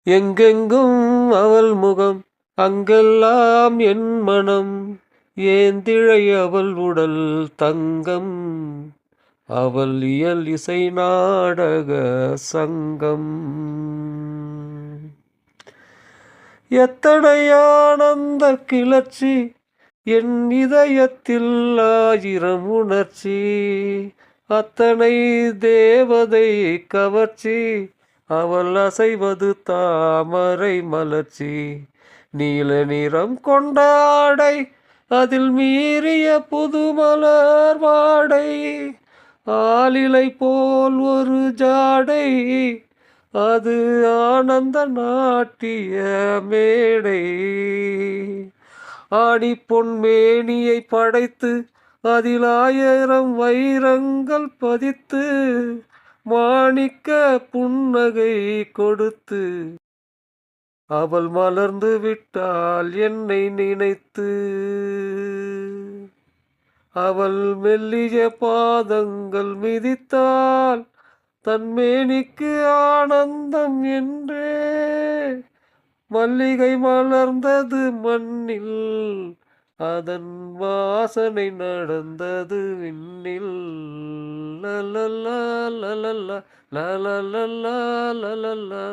எங்கெங்கும் அவள் முகம், அங்கெல்லாம் என் மனம். ஏந்திழை அவள் உடல் தங்கம், அவள் இயல் இசை நாடக சங்கம். எத்தனை ஆனந்த கிளர்ச்சி என் இதயத்தில், ஆயிரம் உணர்ச்சி. அத்தனை தேவதை கவர்ச்சி, அவள் அசைவது தாமரை மலர்ச்சி. நீல நிறம் கொண்ட ஆடை, அதில் மீறிய புது மலர் வாடை. ஆலிலை போல் ஒரு ஜாடை, அது ஆனந்த நாட்டிய மேடை. ஆடி பொன்மேனியை படைத்து, அதில் 1000 வைரங்கள் பதித்து, மாணிக்க புன்னகை கொடுத்து, அவள் மலர்ந்து விட்டாள் என்னை நினைத்து. அவள் மெல்லிய பாதங்கள் மிதித்தாள், தன்மேனிக்கு ஆனந்தம் என்றே. மல்லிகை மலர்ந்தது மண்ணில், அதன் வாசனை நடந்தது விண்ணில். லலலா லலலா லலலா லலலா.